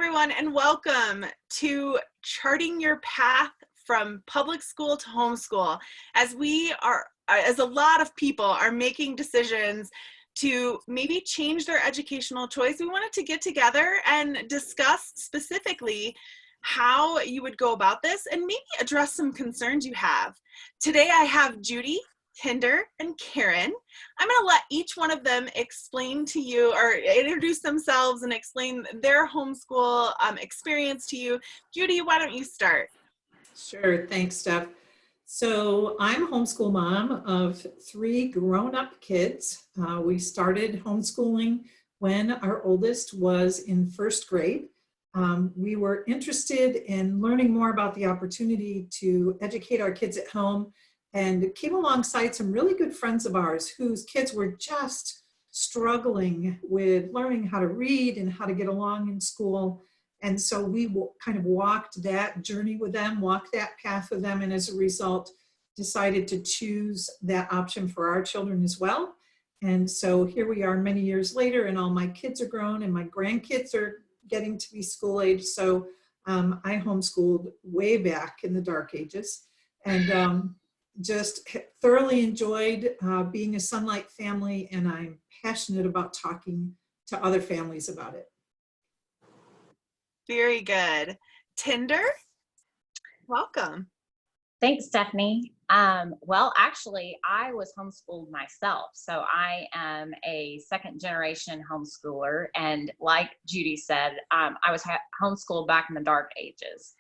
everyone, and welcome to Charting Your Path from Public School to Homeschool. As a lot of people are making decisions to maybe change their educational choice, we wanted to get together and discuss specifically how you would go about this and maybe address some concerns you have. Today I have Judy, Tinder, and Karen. I'm going to let each one of them explain to you or introduce themselves and explain their homeschool experience to you. Judy, why don't you start? Sure, thanks, Steph. So I'm a homeschool mom of 3 grown-up kids. We started homeschooling when our oldest was in 1st grade. We were interested in learning more about the opportunity to educate our kids at home, and came alongside some really good friends of ours whose kids were just struggling with learning how to read and how to get along in school. And so we kind of walked that journey with them, walked that path with them, and as a result, decided to choose that option for our children as well. And so here we are many years later, and all my kids are grown and my grandkids are getting to be school age. So I homeschooled way back in the dark ages, and just thoroughly enjoyed being a Sonlight family, and I'm passionate about talking to other families about it. Very good. Tinder, welcome. Thanks, Stephanie. Well, actually, I was homeschooled myself. So I am a 2nd-generation homeschooler. And like Judy said, I was homeschooled back in the dark ages.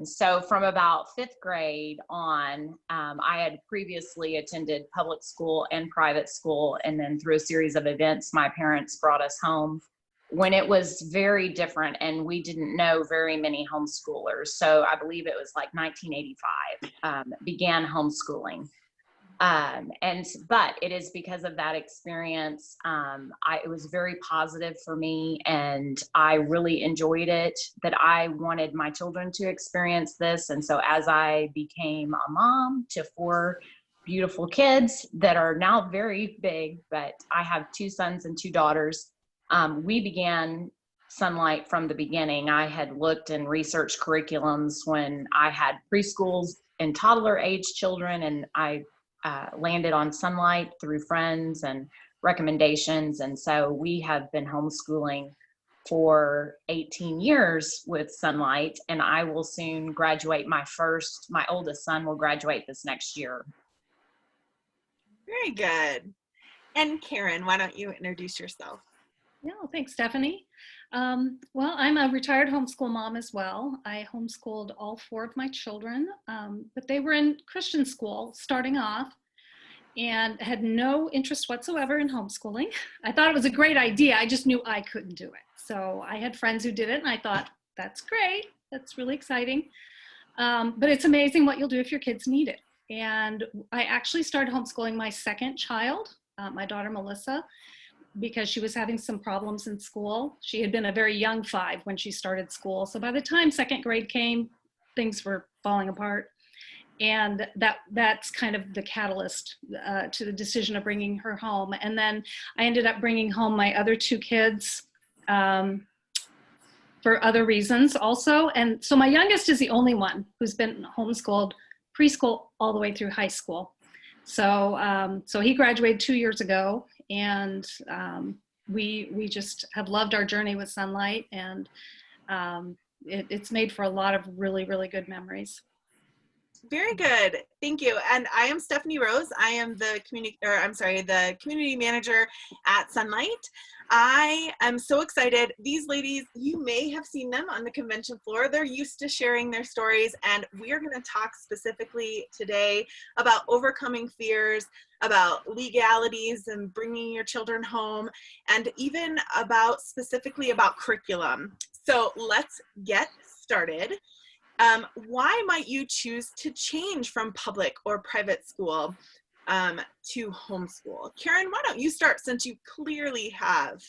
So from about 5th grade on, I had previously attended public school and private school. And then through a series of events, my parents brought us home when it was very different and we didn't know very many homeschoolers. So I believe it was like 1985, began homeschooling. But it is because of that experience, it was very positive for me, and I really enjoyed it, that I wanted my children to experience this. And so as I became a mom to 4 beautiful kids that are now very big, but I have 2 sons and 2 daughters, we began Sonlight from the beginning. I had looked and researched curriculums when I had preschools and toddler age children, and I landed on Sonlight through friends and recommendations. And so we have been homeschooling for 18 years with Sonlight, and I will soon graduate my oldest son will graduate this next year. Very good. And Karen, why don't you introduce yourself? Yeah, thanks, Stephanie. Well, I'm a retired homeschool mom as well. I homeschooled all 4 of my children, but they were in Christian school starting off and had no interest whatsoever in homeschooling. I thought it was a great idea. I just knew I couldn't do it. So I had friends who did it, and I thought, that's great. That's really exciting. But it's amazing what you'll do if your kids need it. And I actually started homeschooling my 2nd child, my daughter Melissa, because she was having some problems in school. She had been a very young 5 when she started school. So by the time 2nd grade came, things were falling apart. And that's kind of the catalyst to the decision of bringing her home. And then I ended up bringing home my other 2 kids for other reasons also. And so my youngest is the only one who's been homeschooled preschool all the way through high school. So he graduated 2 years ago, and we just have loved our journey with Sonlight, and it's made for a lot of really, really good memories. Very good. Thank you. And I am Stephanie Rose. I am the community manager at Sonlight. I am so excited. These ladies, you may have seen them on the convention floor. They're used to sharing their stories, and we are going to talk specifically today about overcoming fears, about legalities and bringing your children home, and even specifically about curriculum. So let's get started. Why might you choose to change from public or private school to homeschool? Karen, why don't you start, since you clearly have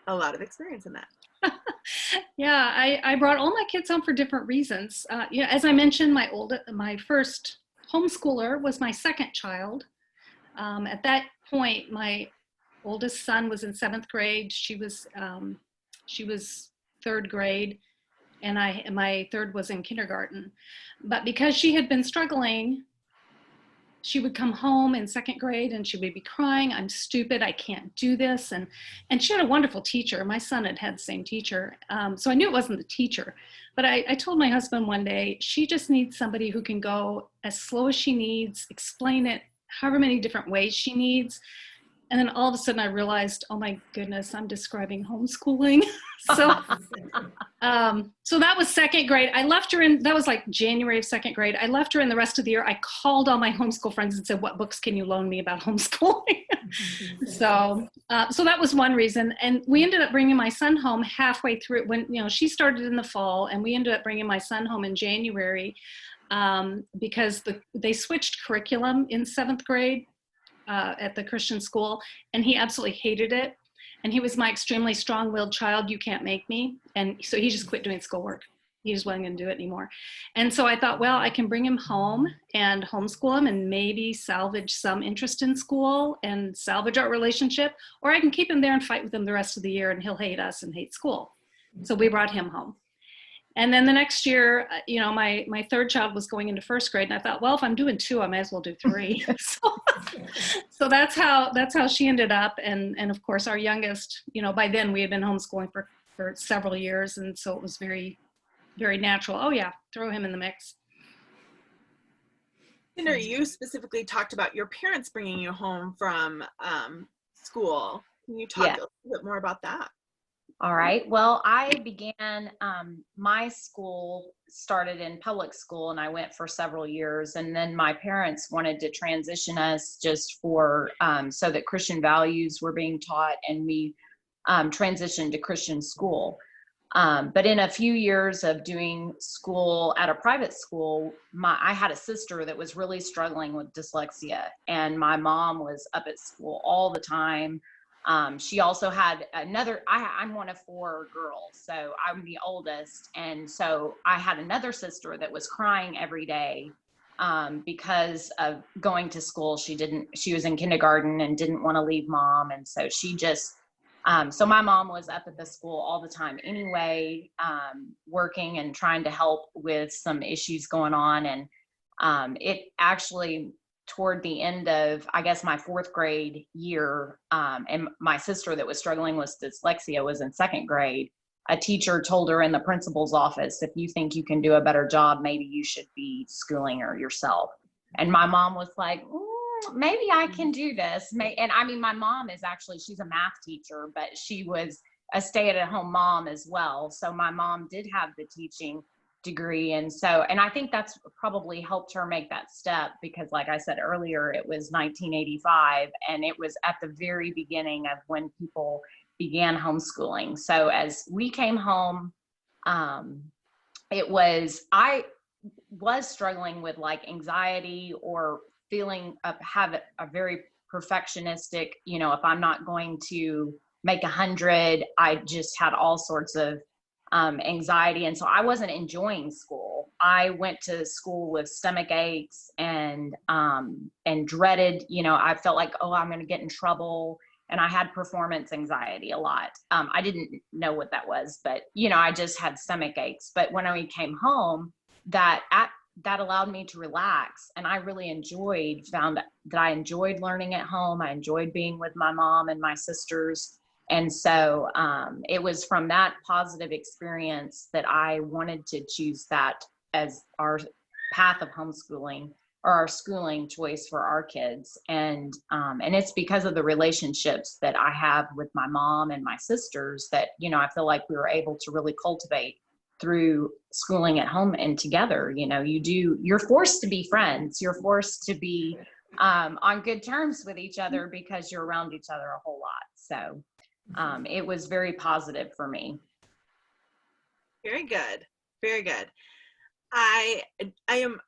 a lot of experience in that? Yeah, I brought all my kids home for different reasons. As I mentioned, my first homeschooler was my 2nd child. At that point, my oldest son was in 7th grade. She was third grade, and my third was in kindergarten. But because she had been struggling, she would come home in second grade and she would be crying, "I'm stupid, I can't do this." And she had a wonderful teacher. My son had the same teacher. So I knew it wasn't the teacher. But I told my husband one day, she just needs somebody who can go as slow as she needs, explain it however many different ways she needs. And then all of a sudden I realized, oh my goodness, I'm describing homeschooling. So that was second grade. I left her in, that was like January of second grade. I left her in the rest of the year. I called all my homeschool friends and said, what books can you loan me about homeschooling? So that was one reason. And we ended up bringing my son home halfway through when, she started in the fall, and we ended up bringing my son home in January because they switched curriculum in seventh grade at the Christian school, and he absolutely hated it. And he was my extremely strong-willed child. You can't make me. And so he just quit doing schoolwork. He just wasn't going to do it anymore. And so I thought, well, I can bring him home and homeschool him and maybe salvage some interest in school and salvage our relationship, or I can keep him there and fight with him the rest of the year and he'll hate us and hate school. So we brought him home. And then the next year, my third child was going into first grade, and I thought, well, if I'm doing 2, I may as well do 3. So that's how she ended up. And of course, our youngest, by then we had been homeschooling for several years, and so it was very, very natural. Oh yeah, throw him in the mix. Cinder, you specifically talked about your parents bringing you home from school. Can you talk a little bit more about that? All right. Well, I began, my school started in public school, and I went for several years. And then my parents wanted to transition us just for, so that Christian values were being taught, and we transitioned to Christian school. But in a few years of doing school at a private school, I had a sister that was really struggling with dyslexia, and my mom was up at school all the time. She also had I'm one of 4 girls, so I'm the oldest. And so I had another sister that was crying every day because of going to school. She was in kindergarten and didn't want to leave mom. And so she just, so my mom was up at the school all the time anyway, working and trying to help with some issues going on. And it actually, toward the end of, I guess, my 4th grade year, and my sister that was struggling with dyslexia was in 2nd grade, a teacher told her in the principal's office, if you think you can do a better job, maybe you should be schooling her yourself. And my mom was like, maybe I can do this. And I mean, my mom is actually, she's a math teacher, but she was a stay-at-home mom as well. So my mom did have the teaching degree. And I think that's probably helped her make that step, because like I said earlier, it was 1985, and it was at the very beginning of when people began homeschooling. So as we came home, I was struggling with like anxiety or feeling have a very perfectionistic, if I'm not going to make 100, I just had all sorts of anxiety. And so I wasn't enjoying school. I went to school with stomach aches and dreaded, I felt like, oh, I'm going to get in trouble. And I had performance anxiety a lot. I didn't know what that was, but, I just had stomach aches. But when I came home, that allowed me to relax. And I really found that I enjoyed learning at home. I enjoyed being with my mom and my sisters. And so it was from that positive experience that I wanted to choose that as our path of homeschooling, or our schooling choice for our kids. And it's because of the relationships that I have with my mom and my sisters that, I feel like we were able to really cultivate through schooling at home and together. You're forced to be friends. You're forced to be on good terms with each other because you're around each other a whole lot. So it was very positive for me. Very good. Very good. I am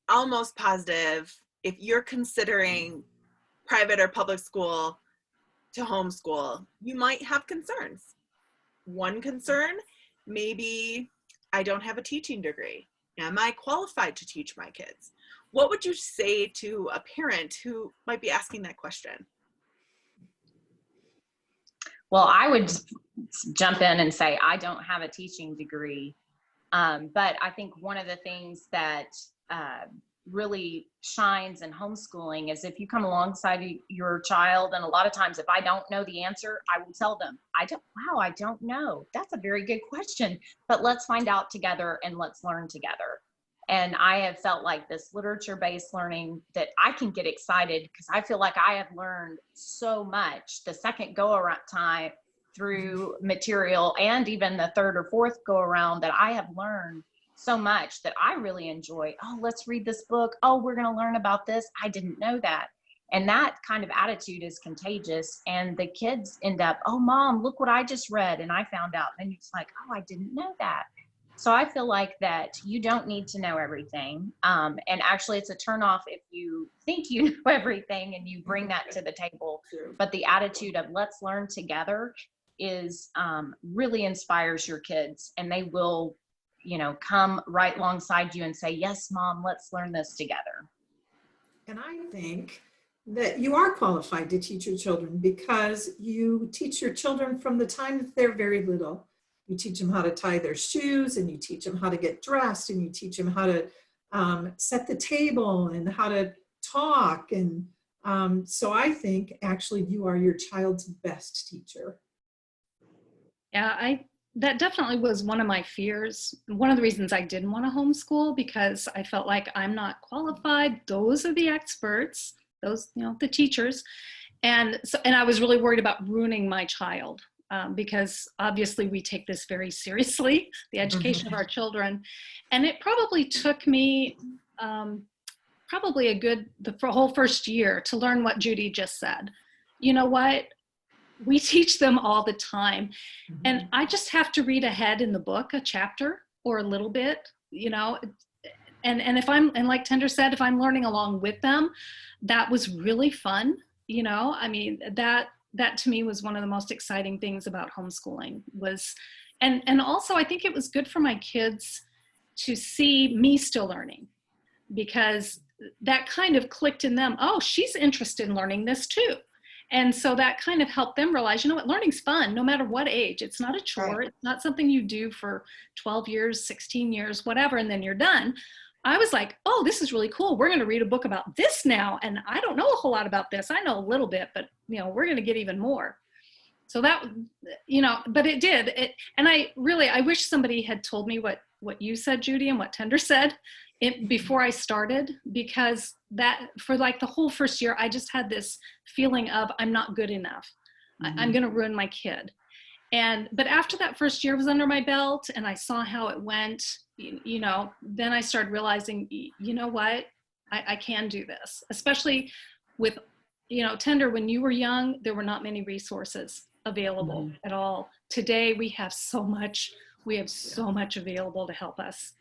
almost positive if you're considering private or public school to homeschool, you might have concerns. One concern, maybe I don't have a teaching degree. Am I qualified to teach my kids? What would you say to a parent who might be asking that question? Well, I would jump in and say I don't have a teaching degree, but I think one of the things that really shines in homeschooling is if you come alongside your child, and a lot of times if I don't know the answer, I will tell them, I don't know. That's a very good question, but let's find out together and let's learn together. And I have felt like this literature-based learning that I can get excited because I feel like I have learned so much the second go around time through material, and even the third or fourth go around, that I have learned so much that I really enjoy. Oh, let's read this book. Oh, we're going to learn about this. I didn't know that. And that kind of attitude is contagious. And the kids end up, oh, Mom, look what I just read. And I found out. And it's like, oh, I didn't know that. So I feel like that you don't need to know everything. And actually, it's a turnoff if you think you know everything and you bring that to the table. But the attitude of let's learn together is really inspires your kids, and they will, come right alongside you and say, yes, Mom, let's learn this together. And I think that you are qualified to teach your children because you teach your children from the time that they're very little. You teach them how to tie their shoes, and you teach them how to get dressed, and you teach them how to set the table and how to talk. And so I think actually you are your child's best teacher. Yeah, that definitely was one of my fears. One of the reasons I didn't want to homeschool, because I felt like I'm not qualified. Those are the experts, those, the teachers. And I was really worried about ruining my child. Because obviously we take this very seriously, the education of our children. And it probably took me the whole first year to learn what Judy just said. You know what? We teach them all the time. And I just have to read ahead in the book, a chapter or a little bit, and and like Tender said, if I'm learning along with them, that was really fun. That to me was one of the most exciting things about homeschooling was, and also I think it was good for my kids to see me still learning, because that kind of clicked in them. Oh, she's interested in learning this too. And so that kind of helped them realize, learning's fun no matter what age. It's not a chore. Right. It's not something you do for 12 years, 16 years, whatever, and then you're done. I was like, oh, this is really cool. We're going to read a book about this now. And I don't know a whole lot about this. I know a little bit, but, we're going to get even more. So that, but it did. And I wish somebody had told me what you said, Judy, and what Tender said before I started, because that for like the whole first year, I just had this feeling of I'm not good enough. I'm going to ruin my kid. But after that first year was under my belt and I saw how it went, then I started realizing, you know what, I can do this, especially with, Tender, when you were young, there were not many resources available at all. Today, we have so much available to help us.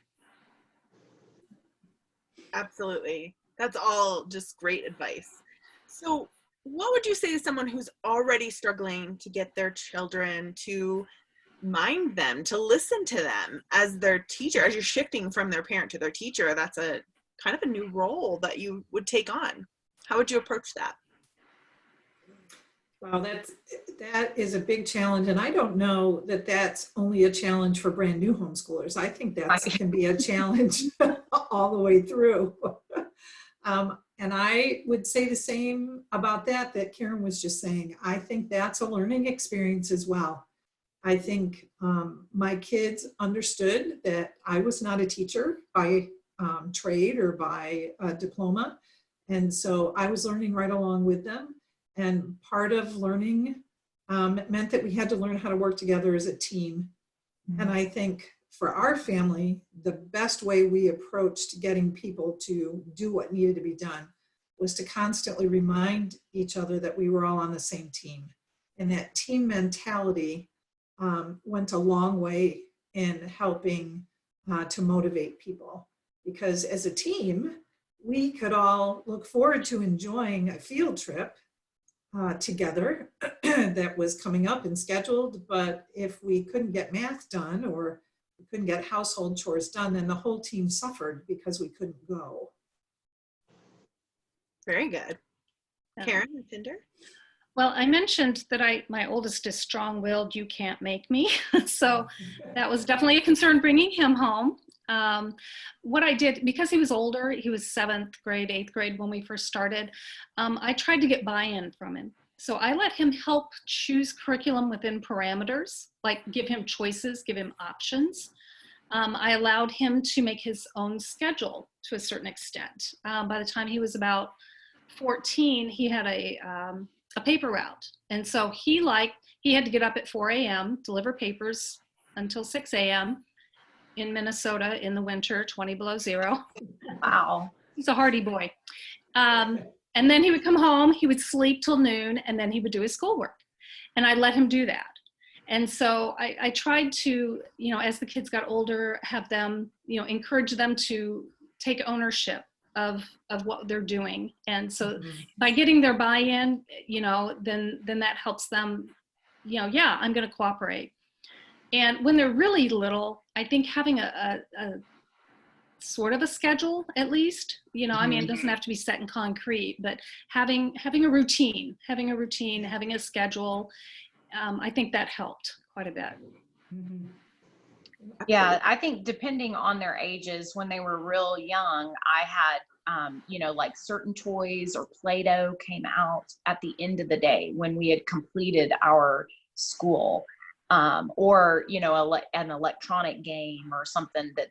Absolutely. That's all just great advice. So what would you say to someone who's already struggling to get their children to mind them, to listen to them as their teacher, as you're shifting from their parent to their teacher? That's a kind of a new role that you would take on. How would you approach that? Well, that is a big challenge. And I don't know that that's only a challenge for brand new homeschoolers. I think that can be a challenge all the way through. And I would say the same about that Karen was just saying. I think that's a learning experience as well. I think my kids understood that I was not a teacher by trade or by diploma. And so I was learning right along with them. And part of learning meant that we had to learn how to work together as a team. And I think for our family, the best way we approached getting people to do what needed to be done was to constantly remind each other that we were all on the same team. And that team mentality went a long way in helping to motivate people. Because as a team, we could all look forward to enjoying a field trip together that was coming up and scheduled. But if we couldn't get math done or we couldn't get household chores done, then the whole team suffered because we couldn't go. Very good. Karen and Tinder? Well, I mentioned that my oldest is strong-willed, you can't make me. So that was definitely a concern bringing him home. What I did, because he was older, he was 7th grade, 8th grade when we first started, I tried to get buy-in from him. So I let him help choose curriculum within parameters, like give him choices, give him options. I allowed him to make his own schedule to a certain extent. By the time he was about 14, he had a paper route. And so he had to get up at 4 a.m., deliver papers until 6 a.m. in Minnesota in the winter, 20 below zero. Wow. He's a hardy boy. And then he would come home, he would sleep till noon, and then he would do his schoolwork. And I let him do that. And so I tried to, as the kids got older, have them, encourage them to take ownership of what they're doing. And so by getting their buy-in, then that helps them, yeah, I'm going to cooperate. And when they're really little, I think having a sort of a schedule, at least, I mean, it doesn't have to be set in concrete, but having a routine, having a schedule, I think that helped quite a bit. Yeah, I think depending on their ages, when they were real young, I had, like certain toys or Play-Doh came out at the end of the day when we had completed our school, or, an electronic game or something, that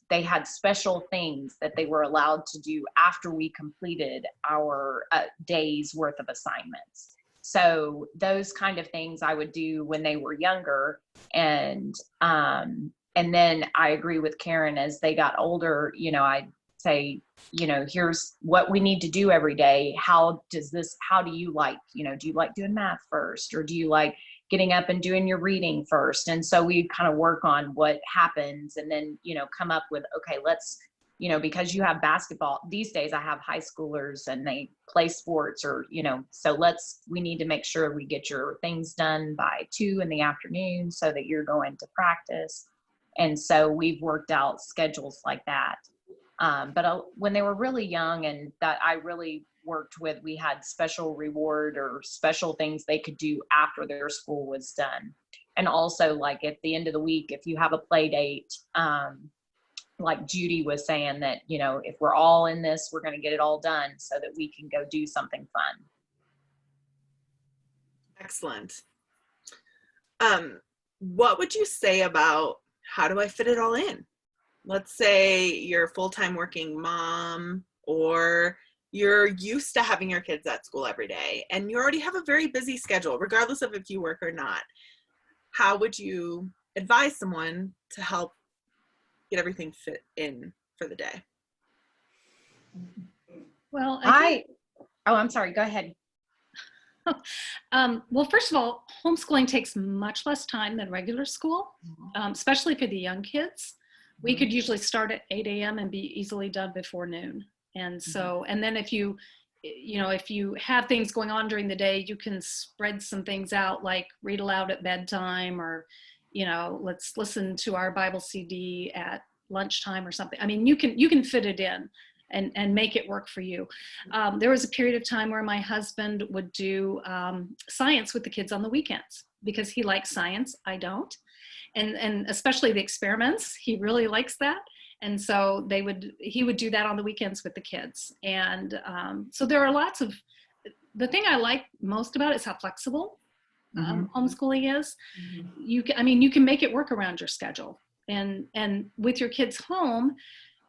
they had special things that they were allowed to do after we completed our day's worth of assignments. So those kind of things I would do when they were younger. And then I agree with Karen, as they got older, I'd say, here's what we need to do every day. How do you like, do you like doing math first, or do you like getting up and doing your reading first? And so we kind of work on what happens, and then, come up with, okay, let's, because you have basketball these days, I have high schoolers and they play sports, or, so we need to make sure we get your things done by 2 p.m. so that you're going to practice. And so we've worked out schedules like that. But when they were really young, and that I really worked with, we had special reward or special things they could do after their school was done. And also, like at the end of the week, if you have a play date, like Judy was saying, that, if we're all in this, we're going to get it all done so that we can go do something fun. Excellent. What would you say about how do I fit it all in? Let's say you're a full-time working mom, or you're used to having your kids at school every day, and you already have a very busy schedule, regardless of if you work or not. How would you advise someone to help get everything fit in for the day? Well, I'm sorry, go ahead. Well, first of all, homeschooling takes much less time than regular school, especially for the young kids. We could usually start at 8 a.m. and be easily done before noon. And so, and then if you have things going on during the day, you can spread some things out, like read aloud at bedtime, or, let's listen to our Bible CD at lunchtime or something. I mean, you can fit it in and make it work for you. There was a period of time where my husband would do science with the kids on the weekends, because he likes science. I don't. And especially the experiments, he really likes that. And so he would do that on the weekends with the kids. And so there are the thing I like most about it is how flexible homeschooling is. You can make it work around your schedule. And with your kids home,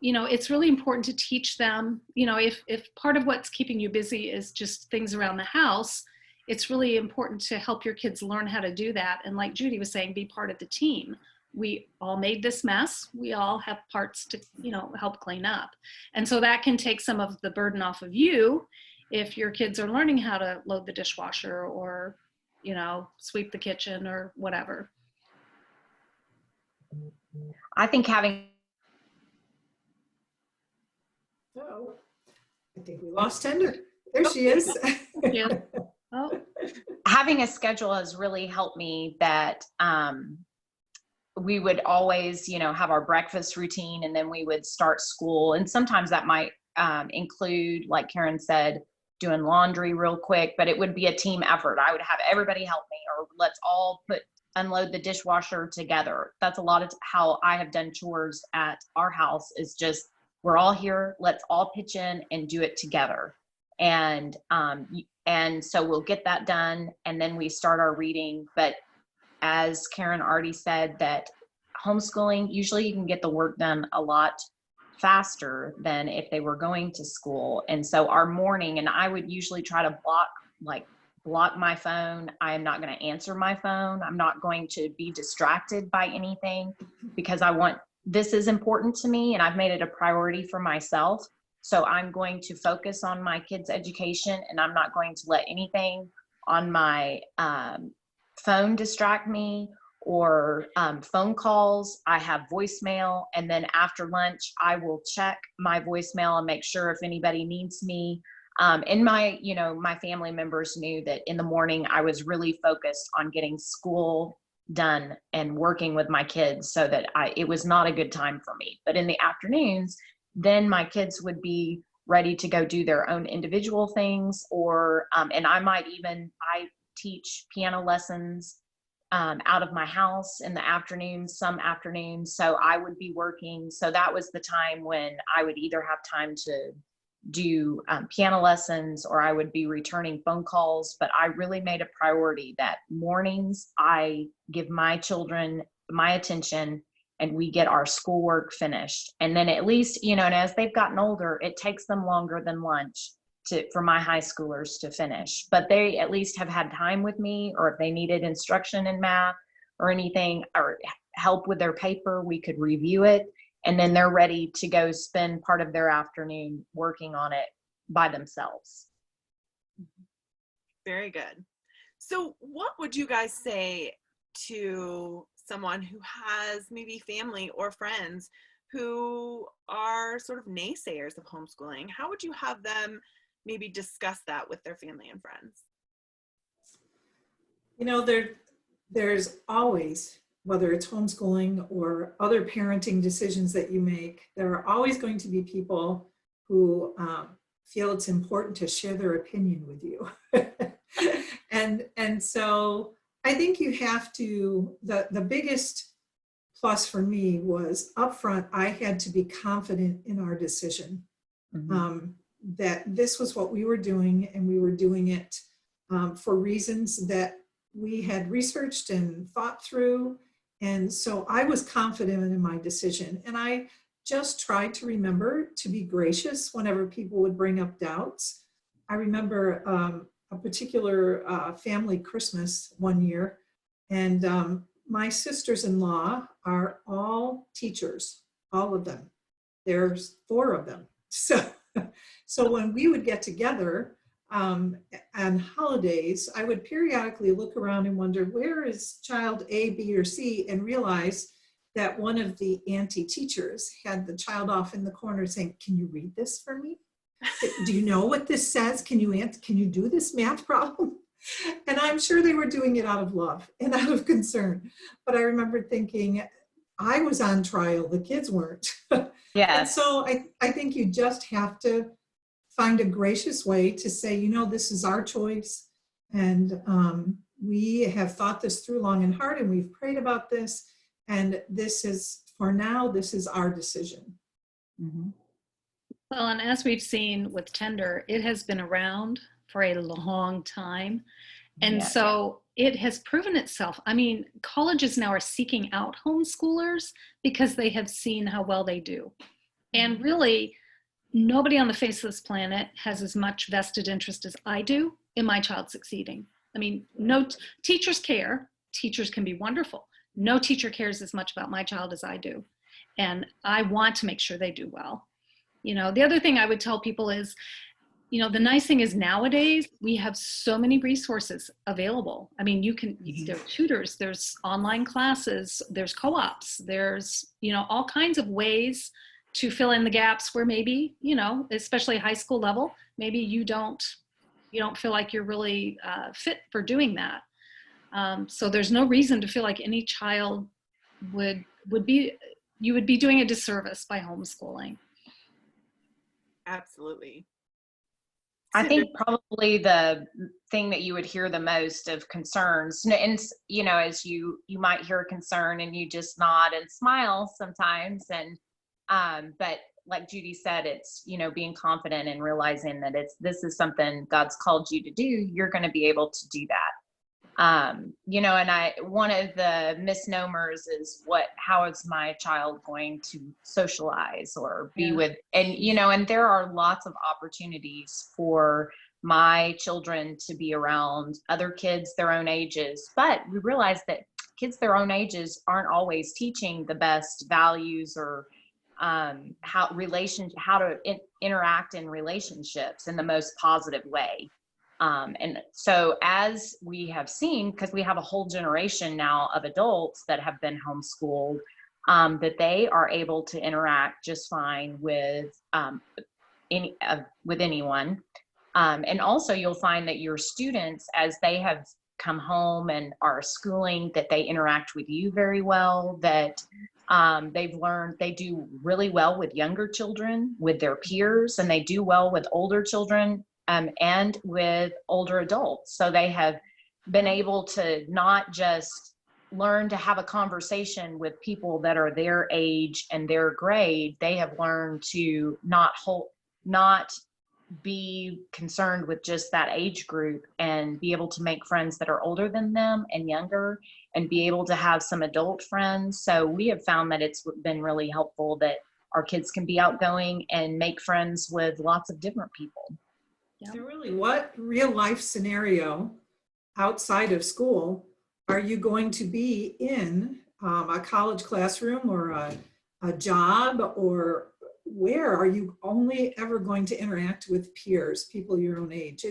it's really important to teach them, if part of what's keeping you busy is just things around the house, it's really important to help your kids learn how to do that. And like Judy was saying, be part of the team. We all made this mess. We all have parts to, help clean up. And so that can take some of the burden off of you if your kids are learning how to load the dishwasher, or, sweep the kitchen, or whatever. I think having... Oh, I think we lost Tender. There she is. Yeah. Oh. Having a schedule has really helped me, that we would always, have our breakfast routine, and then we would start school. And sometimes that might include, like Karen said, doing laundry real quick, but it would be a team effort. I would have everybody help me, or let's all unload the dishwasher together. That's a lot of how I have done chores at our house, is just, we're all here, let's all pitch in and do it together. And so we'll get that done, and then we start our reading. But as Karen already said, that homeschooling, usually you can get the work done a lot faster than if they were going to school. And so our morning, and I would usually try to block my phone. I am not going to answer my phone. I'm not going to be distracted by anything, because this is important to me, and I've made it a priority for myself. So I'm going to focus on my kids' education, and I'm not going to let anything on my phone distract me, or phone calls. I have voicemail, and then after lunch, I will check my voicemail and make sure if anybody needs me. And my family members knew that in the morning I was really focused on getting school done and working with my kids, so that it was not a good time for me. But in the afternoons, then my kids would be ready to go do their own individual things, or and I teach piano lessons out of my house in the afternoons, some afternoons. So I would be working. So that was the time when I would either have time to do piano lessons, or I would be returning phone calls. But I really made a priority that mornings I give my children my attention, and we get our schoolwork finished. And then at least, and as they've gotten older, it takes them longer than lunch for my high schoolers to finish, but they at least have had time with me, or if they needed instruction in math or anything, or help with their paper, we could review it. And then they're ready to go spend part of their afternoon working on it by themselves. Very good. So what would you guys say to someone who has maybe family or friends who are sort of naysayers of homeschooling? How would you have them maybe discuss that with their family and friends? There's always, whether it's homeschooling or other parenting decisions that you make, there are always going to be people who feel it's important to share their opinion with you. and so I think you have to, the biggest plus for me was upfront, I had to be confident in our decision. Mm-hmm. That this was what we were doing, and we were doing it for reasons that we had researched and thought through. And so I was confident in my decision. And I just tried to remember to be gracious whenever people would bring up doubts. I remember a particular family Christmas one year, and my sisters-in-law are all teachers, all of them. There's 4 of them. So when we would get together on holidays, I would periodically look around and wonder, where is child A, B, or C, and realize that one of the auntie teachers had the child off in the corner saying, "Can you read this for me? Do you know what this says? Can you do this math problem?" And I'm sure they were doing it out of love and out of concern. But I remember thinking, I was on trial, the kids weren't. Yes. And so I think you just have to find a gracious way to say, this is our choice. And we have thought this through long and hard, and we've prayed about this. And this is, for now, this is our decision. Mm-hmm. Well, and as we've seen with Tender, it has been around for a long time. And so it has proven itself. I mean, colleges now are seeking out homeschoolers because they have seen how well they do. And really, nobody on the face of this planet has as much vested interest as I do in my child succeeding. I mean, no teachers care. Teachers can be wonderful. No teacher cares as much about my child as I do. And I want to make sure they do well. The other thing I would tell people is, the nice thing is nowadays we have so many resources available. I mean, there are tutors, there's online classes, there's co-ops, there's, all kinds of ways to fill in the gaps where maybe, especially high school level, maybe you don't feel like you're really fit for doing that. So there's no reason to feel like any child would be doing a disservice by homeschooling. Absolutely. I think probably the thing that you would hear the most of concerns, and as you might hear a concern and you just nod and smile sometimes, and but like Judy said, it's being confident and realizing that this is something God's called you to do. You're going to be able to do that. And one of the misnomers is how is my child going to socialize or be with, and there are lots of opportunities for my children to be around other kids their own ages, but we realize that kids their own ages aren't always teaching the best values or how to interact in relationships in the most positive way. And so as we have seen, because we have a whole generation now of adults that have been homeschooled, that they are able to interact just fine with anyone. And also you'll find that your students, as they have come home and are schooling, that they interact with you very well, that they've learned they do really well with younger children, with their peers, and they do well with older children. And with older adults. So they have been able to not just learn to have a conversation with people that are their age and their grade, they have learned to not be concerned with just that age group and be able to make friends that are older than them and younger and be able to have some adult friends. So we have found that it's been really helpful that our kids can be outgoing and make friends with lots of different people. So really, what real life scenario outside of school are you going to be in, a college classroom or a job, or where are you only ever going to interact with peers, people your own age?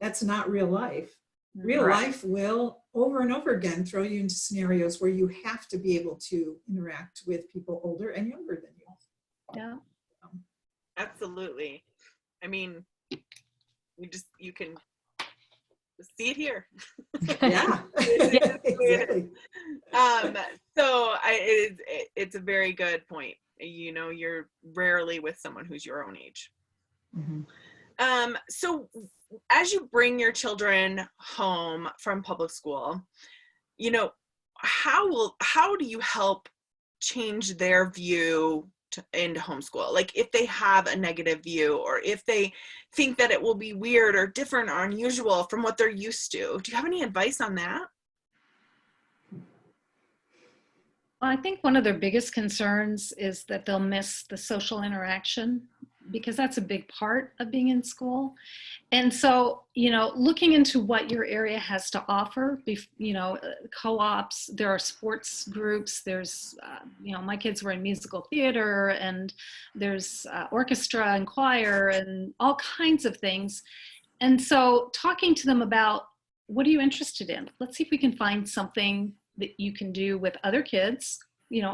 That's not real life. Real life will over and over again throw you into scenarios where you have to be able to interact with people older and younger than you. Yeah. Absolutely. I mean, you can see it here. Yeah. Exactly. So it's a very good point. You're rarely with someone who's your own age. Mm-hmm. So as you bring your children home from public school, how do you help change their view into homeschool? Like if they have a negative view, or if they think that it will be weird or different or unusual from what they're used to, do you have any advice on that? Well, I think one of their biggest concerns is that they'll miss the social interaction, because that's a big part of being in school. And so, looking into what your area has to offer, co-ops, there are sports groups, there's, my kids were in musical theater, and there's orchestra and choir and all kinds of things. And so talking to them about, what are you interested in? Let's see if we can find something that you can do with other kids,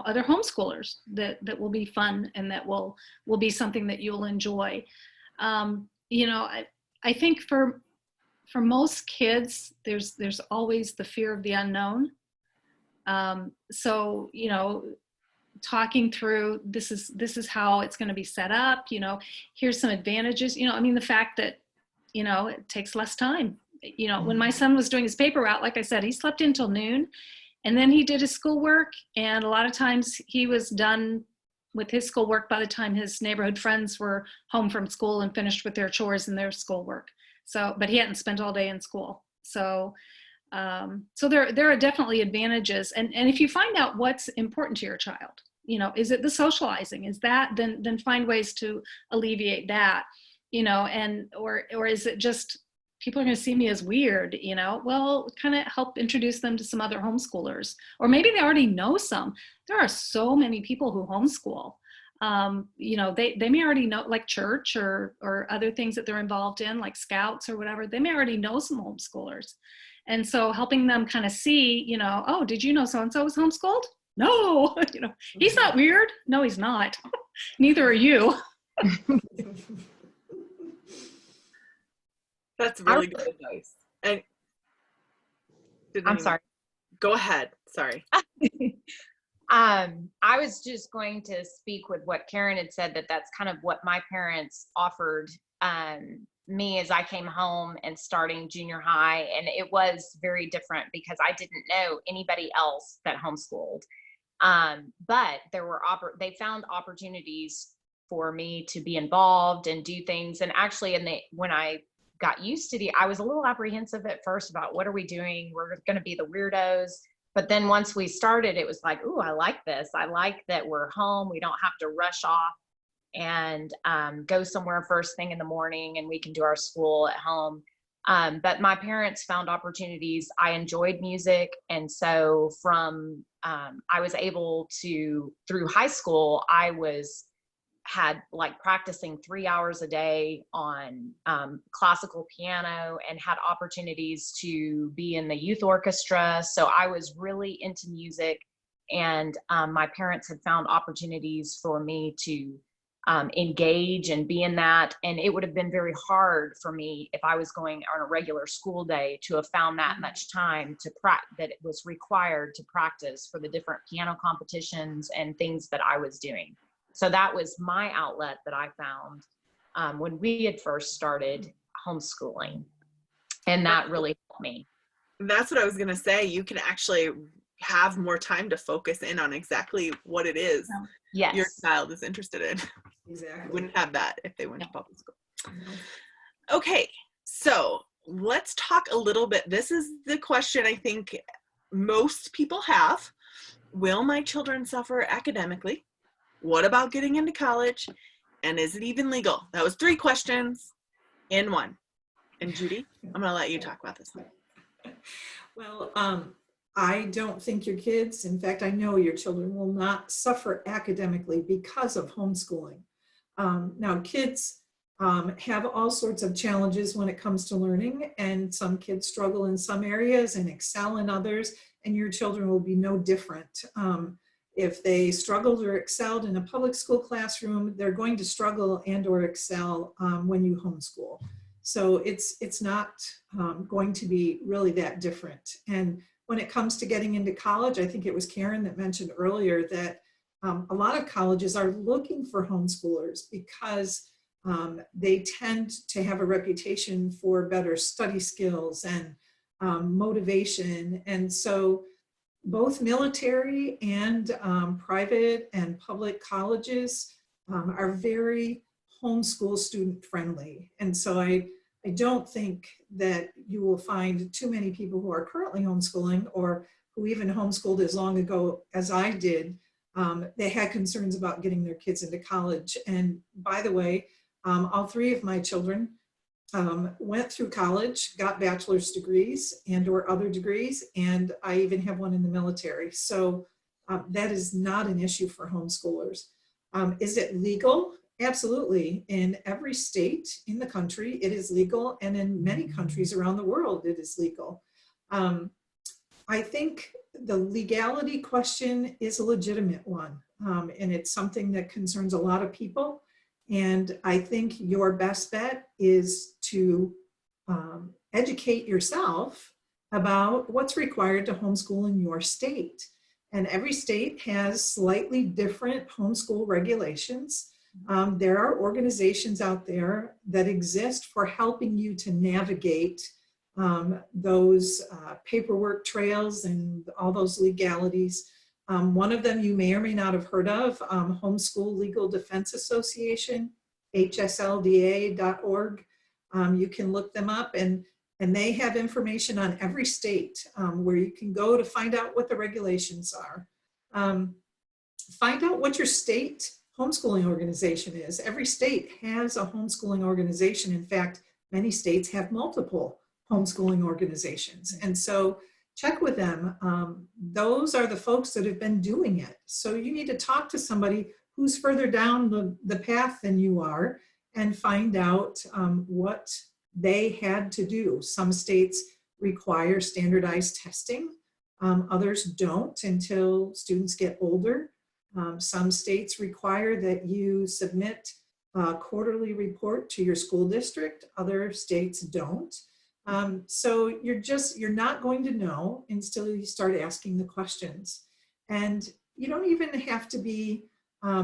other homeschoolers that will be fun and that will be something that you'll enjoy. I think for most kids, there's always the fear of the unknown. So, talking through, this is how it's going to be set up, here's some advantages, the fact that, it takes less time. When my son was doing his paper route, like I said, he slept until noon, and then he did his schoolwork. And a lot of times he was done with his schoolwork by the time his neighborhood friends were home from school and finished with their chores and their schoolwork. So, but he hadn't spent all day in school. So, there are definitely advantages. And if you find out what's important to your child, is it the socializing? Is that, then find ways to alleviate that, or is it just, people are going to see me as weird, well, kind of help introduce them to some other homeschoolers, or maybe they already know some. There are so many people who homeschool. They may already know, like church or other things that they're involved in, like scouts or whatever. They may already know some homeschoolers. And so helping them kind of see, oh, did you know so-and-so was homeschooled? No, he's not weird. No, he's not. Neither are you. That's really good advice. And I'm sorry. Go ahead. Sorry. I was just going to speak with what Karen had said, that's kind of what my parents offered me as I came home and starting junior high. And it was very different because I didn't know anybody else that homeschooled. But they found opportunities for me to be involved and do things. And actually, when I got used to I was a little apprehensive at first about what are we doing? We're going to be the weirdos. But then once we started, it was like, ooh, I like this. I like that we're home. We don't have to rush off and go somewhere first thing in the morning, and we can do our school at home. But my parents found opportunities. I enjoyed music. And so I was able to, through high school, had like practicing 3 hours a day on classical piano, and had opportunities to be in the youth orchestra. So I was really into music, and my parents had found opportunities for me to engage and be in that. And it would have been very hard for me if I was going on a regular school day to have found that much time that it was required to practice for the different piano competitions and things that I was doing. So that was my outlet that I found when we had first started homeschooling. And that really helped me. That's what I was going to say. You can actually have more time to focus in on exactly what it is your child is interested in. Exactly. Wouldn't have that if they went to public school. Okay, so let's talk a little bit. This is the question I think most people have. Will my children suffer academically? What about getting into college? And is it even legal? That was 3 questions in one. And Judy, I'm going to let you talk about this one. Well, I don't think your kids, in fact, I know your children will not suffer academically because of homeschooling. Now, kids have all sorts of challenges when it comes to learning, and some kids struggle in some areas and excel in others, and your children will be no different. If they struggled or excelled in a public school classroom, they're going to struggle and or excel when you homeschool. So it's not going to be really that different. And when it comes to getting into college, I think it was Karen that mentioned earlier that a lot of colleges are looking for homeschoolers because they tend to have a reputation for better study skills and motivation. And so both military and private and public colleges are very homeschool student friendly. And so I don't think that you will find too many people who are currently homeschooling or who even homeschooled as long ago as I did. They had concerns about getting their kids into college. And by the way, all 3 of my children went through college, got bachelor's degrees and or other degrees, and I even have one in the military. So that is not an issue for homeschoolers. Is it legal? Absolutely. In every state in the country, it is legal, and in many countries around the world, it is legal. I think the legality question is a legitimate one, and it's something that concerns a lot of people. And I think your best bet is to educate yourself about what's required to homeschool in your state. And every state has slightly different homeschool regulations. There are organizations out there that exist for helping you to navigate those paperwork trails and all those legalities. One of them you may or may not have heard of, Homeschool Legal Defense Association, hslda.org. You can look them up, and they have information on every state where you can go to find out what the regulations are. Find out what your state homeschooling organization is. Every state has a homeschooling organization. In fact, many states have multiple homeschooling organizations. And so check with them. Those are the folks that have been doing it. So you need to talk to somebody who's further down the path than you are and find out what they had to do. Some states require standardized testing. Others don't until students get older. Some states require that you submit a quarterly report to your school district. Other states don't. So you're not going to know until you start asking the questions. And you don't even have to be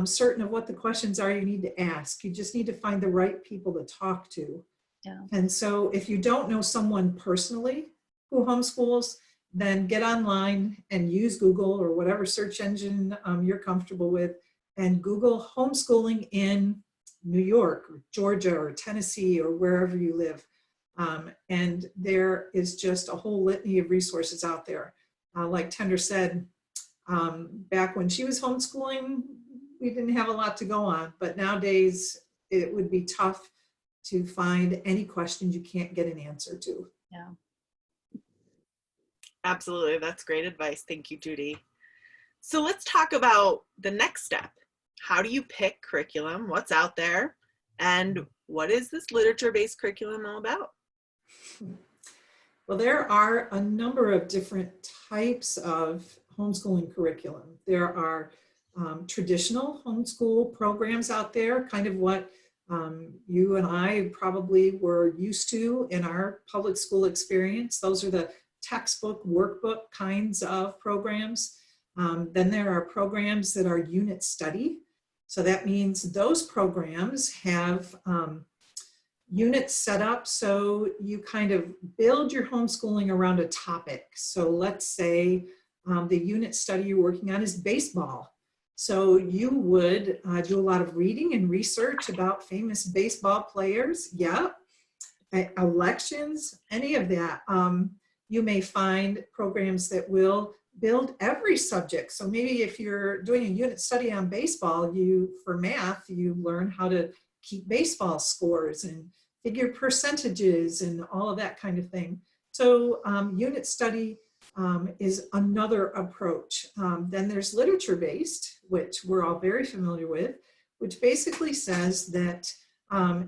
certain of what the questions are you need to ask. You just need to find the right people to talk to. Yeah. And so if you don't know someone personally who homeschools, then get online and use Google or whatever search engine you're comfortable with, and Google homeschooling in New York or Georgia or Tennessee or wherever you live. And there is just a whole litany of resources out there. Like Tender said, back when she was homeschooling, we didn't have a lot to go on, but nowadays it would be tough to find any questions you can't get an answer to. Yeah. Absolutely. That's great advice. Thank you, Judy. So let's talk about the next step. How do you pick curriculum? What's out there? And what is this literature-based curriculum all about? Well, there are a number of different types of homeschooling curriculum. There are traditional homeschool programs out there, kind of what you and I probably were used to in our public school experience. Those are the textbook, workbook kinds of programs. Then there are programs that are unit study. So that means those programs have units set up so you kind of build your homeschooling around a topic. So let's say the unit study you're working on is baseball. So you would do a lot of reading and research about famous baseball players. Yeah. Elections, any of that. You may find programs that will build every subject. So maybe if you're doing a unit study on baseball, for math, you learn how to keep baseball scores and figure percentages and all of that kind of thing. So unit study is another approach. Then there's literature-based, which we're all very familiar with, which basically says that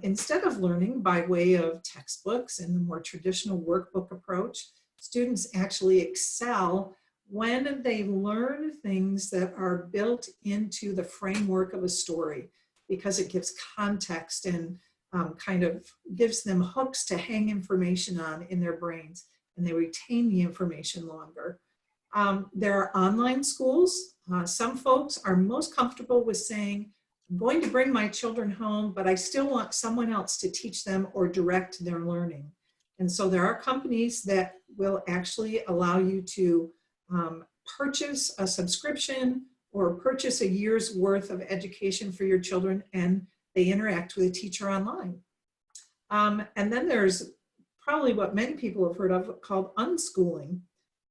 instead of learning by way of textbooks and the more traditional workbook approach, students actually excel when they learn things that are built into the framework of a story, because it gives context and kind of gives them hooks to hang information on in their brains, and they retain the information longer. There are online schools. Some folks are most comfortable with saying, I'm going to bring my children home, but I still want someone else to teach them or direct their learning. And so there are companies that will actually allow you to purchase a subscription or purchase a year's worth of education for your children, and they interact with a teacher online. And then there's probably what many people have heard of called unschooling.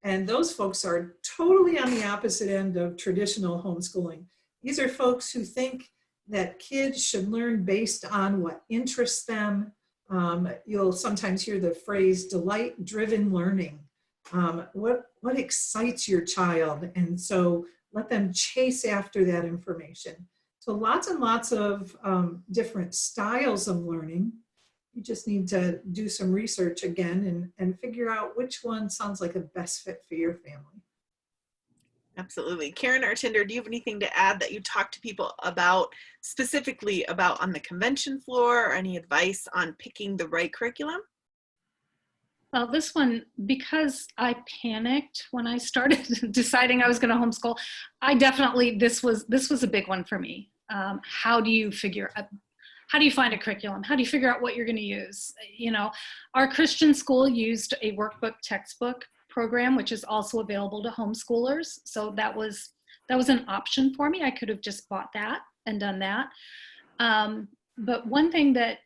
And those folks are totally on the opposite end of traditional homeschooling. These are folks who think that kids should learn based on what interests them. You'll sometimes hear the phrase delight-driven learning. What excites your child? And so let them chase after that information. So lots and lots of different styles of learning. You just need to do some research again and figure out which one sounds like the best fit for your family. Absolutely. Karen or Tinder, do you have anything to add that you talk to people about, specifically about on the convention floor, or any advice on picking the right curriculum? Well, this one, because I panicked when I started deciding I was going to homeschool, this was a big one for me. How do you find a curriculum? How do you figure out what you're going to use? You know, our Christian school used a workbook textbook program, which is also available to homeschoolers. So that was an option for me. I could have just bought that and done that. But one thing that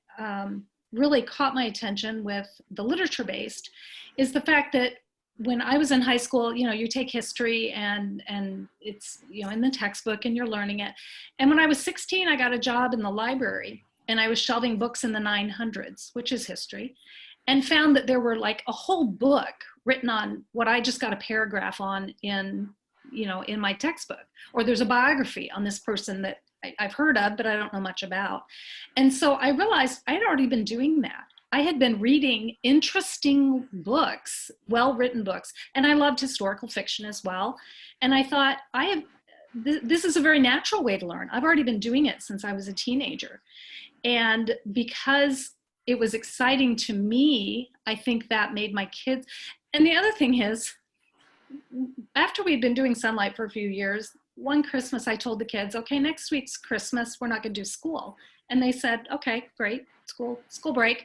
really caught my attention with the literature-based is the fact that when I was in high school, you know, you take history and it's, you know, in the textbook and you're learning it. And when I was 16, I got a job in the library and I was shelving books in the 900s, which is history, and found that there were like a whole book written on what I just got a paragraph on in my textbook, or there's a biography on this person that I've heard of, but I don't know much about. And so I realized I had already been doing that. I had been reading interesting books, well-written books, and I loved historical fiction as well. And I thought, this is a very natural way to learn. I've already been doing it since I was a teenager. And because it was exciting to me, I think that made my kids. And the other thing is, after we'd been doing Sonlight for a few years, one Christmas I told the kids, okay, next week's Christmas, we're not going to do school. And they said, okay, great, school break.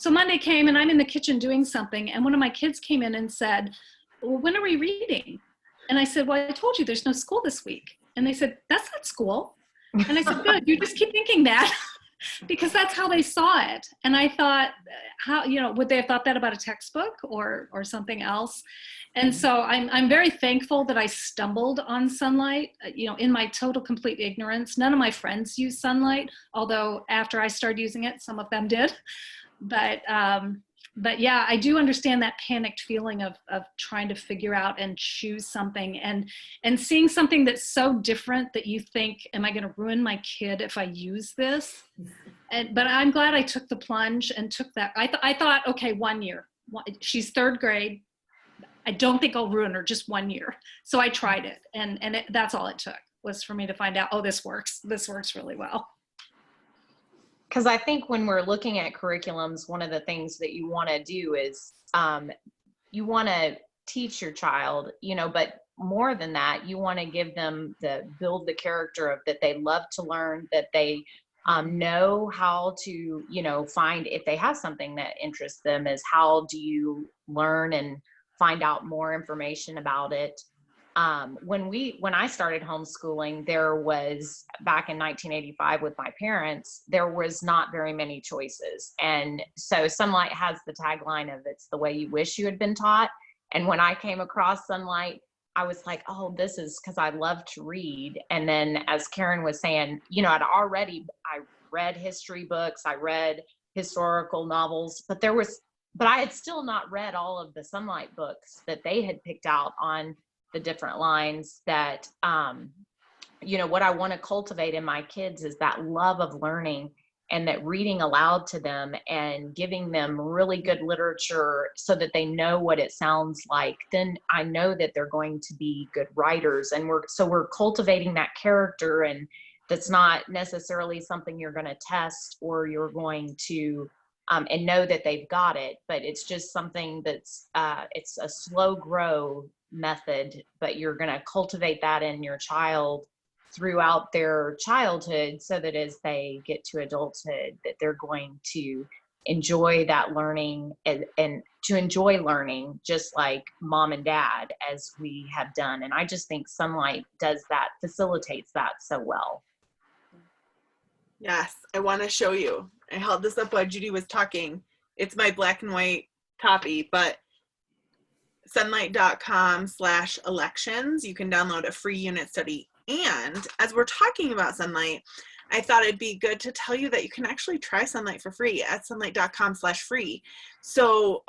So Monday came and I'm in the kitchen doing something, and one of my kids came in and said, well, when are we reading? And I said, well, I told you there's no school this week. And they said, that's not school. And I said, good, you just keep thinking that. Because that's how they saw it. And I thought, how, would they have thought that about a textbook or something else? And so I'm very thankful that I stumbled on Sonlight, in my total complete ignorance. None of my friends use Sonlight, although after I started using it, some of them did. But yeah, I do understand that panicked feeling of trying to figure out and choose something and seeing something that's so different that you think, am I going to ruin my kid if I use this? But I'm glad I took the plunge and took that. I thought, okay, 1 year. She's third grade. I don't think I'll ruin her, just 1 year. So I tried it, and that's all it took, was for me to find out, oh, this works. This works really well. Because I think when we're looking at curriculums, one of the things that you want to do is you want to teach your child, but more than that, you want to give them build the character of that they love to learn, that they know how to, find, if they have something that interests them, is how do you learn and find out more information about it. When I started homeschooling, there was, back in 1985 with my parents, there was not very many choices. And so Sonlight has the tagline of, it's the way you wish you had been taught. And when I came across Sonlight, I was like, oh, this is because I love to read. And then, as Karen was saying, I read history books, I read historical novels, but I had still not read all of the Sonlight books that they had picked out on the different lines that, what I want to cultivate in my kids is that love of learning, and that reading aloud to them and giving them really good literature so that they know what it sounds like. Then I know that they're going to be good writers. And we're cultivating that character, and that's not necessarily something you're going to test or you're going to and know that they've got it, but it's just something that's it's a slow grow method, but you're going to cultivate that in your child throughout their childhood, so that as they get to adulthood, that they're going to enjoy that learning and to enjoy learning just like mom and dad, as we have done. And I just think Sonlight does that, facilitates that so well. Yes, I want to show you. I held this up while Judy was talking. It's my black and white copy, but sonlight.com/elections, you can download a free unit study. And as we're talking about Sonlight, I thought it'd be good to tell you that you can actually try Sonlight for free at sonlight.com/free. So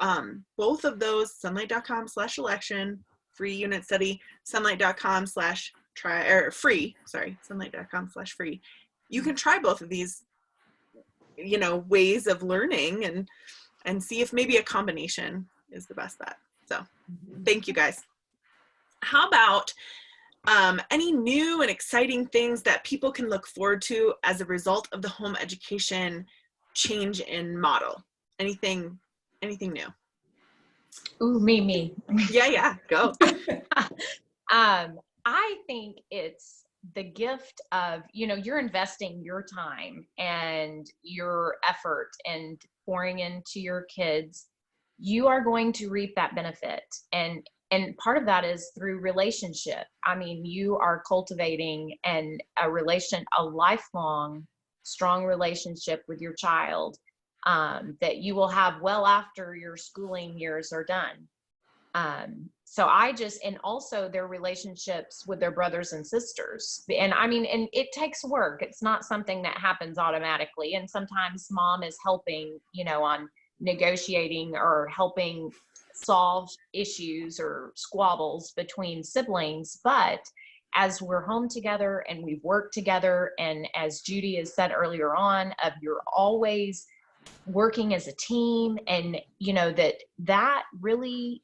both of those, sonlight.com/election, free unit study, sonlight.com/try, or free, sorry, sonlight.com/free. You can try both of these, ways of learning and see if maybe a combination is the best bet. So thank you guys. How about any new and exciting things that people can look forward to as a result of the home education change in model? Anything new? Ooh, me. Yeah, go. I think it's the gift of, you're investing your time and your effort and pouring into your kids. You are going to reap that benefit. And part of that is through relationship. I mean, you are cultivating a lifelong, strong relationship with your child that you will have well after your schooling years are done. So and also their relationships with their brothers and sisters. And and it takes work. It's not something that happens automatically. And sometimes mom is helping, on negotiating or helping solve issues or squabbles between siblings. But as we're home together and we've worked together, and as Judy has said earlier on, you're always working as a team, and that really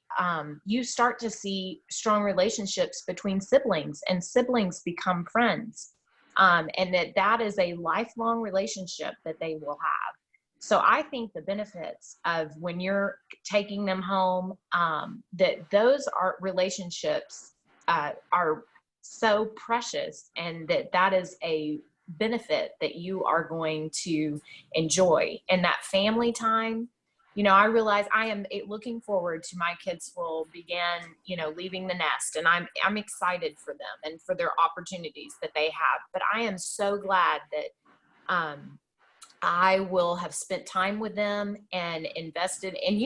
you start to see strong relationships between siblings, and siblings become friends, and that is a lifelong relationship that they will have. So I think the benefits of when you're taking them home, that those relationships are so precious, and that is a benefit that you are going to enjoy. And that family time I realize I am looking forward to my kids will begin, leaving the nest, and I'm excited for them and for their opportunities that they have. But I am so glad that I will have spent time with them and invested. And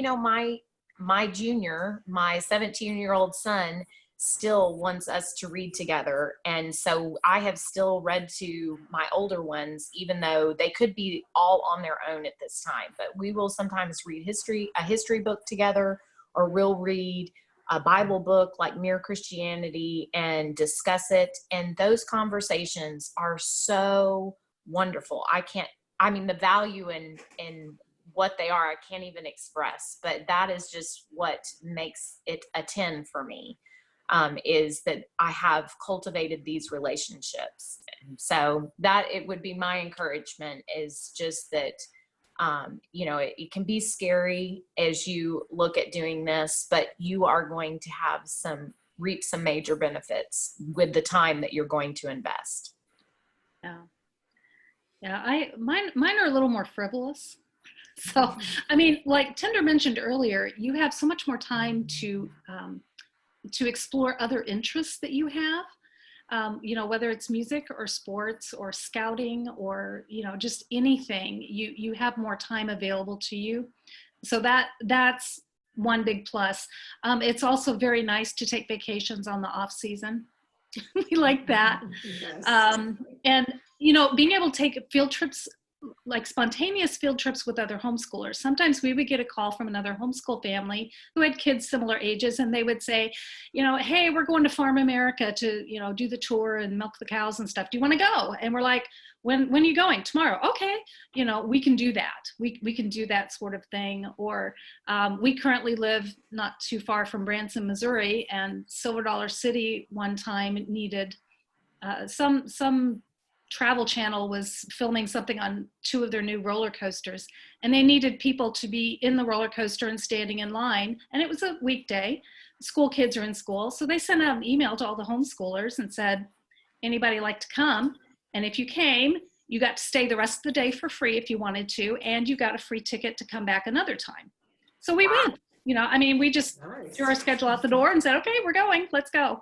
my junior, my 17-year-old son, still wants us to read together. And so I have still read to my older ones, even though they could be all on their own at this time. But we will sometimes read a history book together, or we'll read a Bible book like Mere Christianity and discuss it. And those conversations are so wonderful. The value in what they are, I can't even express, but that is just what makes it a 10 for me. Is that I have cultivated these relationships. And so that it would be my encouragement, is just that, it can be scary as you look at doing this, but you are going to reap some major benefits with the time that you're going to invest. Yeah. Yeah. Mine are a little more frivolous. So, like Tinder mentioned earlier, you have so much more time to explore other interests that you have, whether it's music or sports or scouting or, just anything, you have more time available to you. So that's one big plus. It's also very nice to take vacations on the off season. We like that. Yes. And, being able to take field trips, like spontaneous field trips with other homeschoolers. Sometimes we would get a call from another homeschool family who had kids similar ages, and they would say, hey, we're going to Farm America to, do the tour and milk the cows and stuff. Do you want to go? And we're like, when are you going? Tomorrow. Okay. We can do that. We can do that sort of thing. Or we currently live not too far from Branson, Missouri, and Silver Dollar City one time needed some Travel Channel was filming something on 2 of their new roller coasters, and they needed people to be in the roller coaster and standing in line. And it was a weekday. School kids are in school. So they sent out an email to all the homeschoolers and said, anybody like to come? And if you came, you got to stay the rest of the day for free if you wanted to, and you got a free ticket to come back another time. So we went. We just threw our schedule out the door and said, okay, we're going, let's go.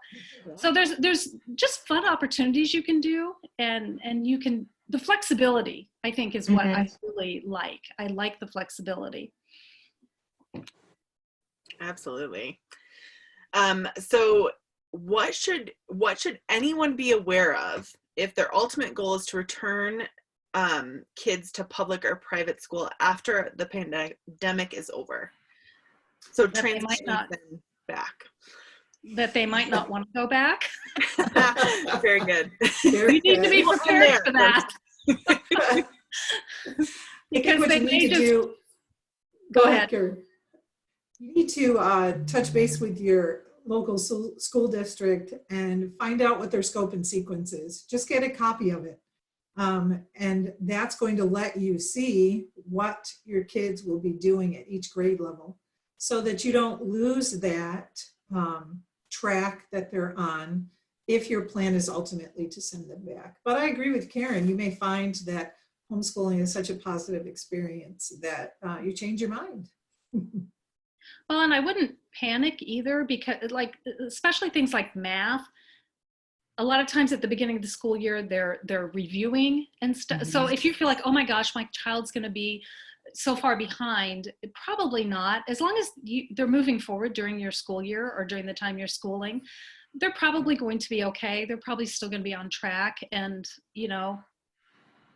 So there's just fun opportunities you can do, and the flexibility, I think, is what I really like. I like the flexibility. Absolutely. So what should anyone be aware of if their ultimate goal is to return kids to public or private school after the pandemic is over? So transitioning them back. That they might not want to go back. Very good. You need to be prepared for that. Because they may just go ahead. You need to touch base with your local school district and find out what their scope and sequence is. Just get a copy of it. And that's going to let you see what your kids will be doing at each grade level, so that you don't lose that track that they're on if your plan is ultimately to send them back. But I agree with Karen. You may find that homeschooling is such a positive experience that you change your mind. Well, and I wouldn't panic either, because especially things like math, a lot of times at the beginning of the school year, they're reviewing and stuff. So if you feel like, oh my gosh, my child's going to be so far behind, probably not. As long as they're moving forward during your school year or during the time you're schooling, they're probably going to be okay. They're probably still going to be on track. And,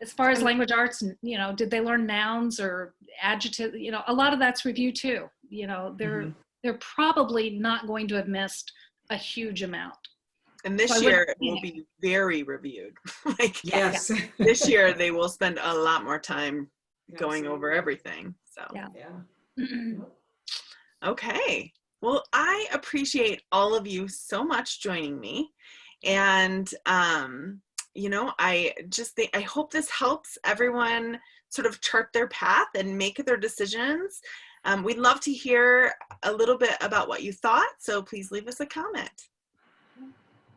as far as language arts, did they learn nouns or adjectives? A lot of that's review too. They're probably not going to have missed a huge amount. And this year it will be very reviewed. Yes. This year they will spend a lot more time going over everything. So okay. Well, I appreciate all of you so much joining me. And I hope this helps everyone sort of chart their path and make their decisions. We'd love to hear a little bit about what you thought, so please leave us a comment.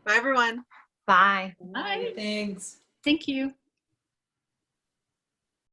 Bye, everyone. Bye. Bye. Thanks. Thank you.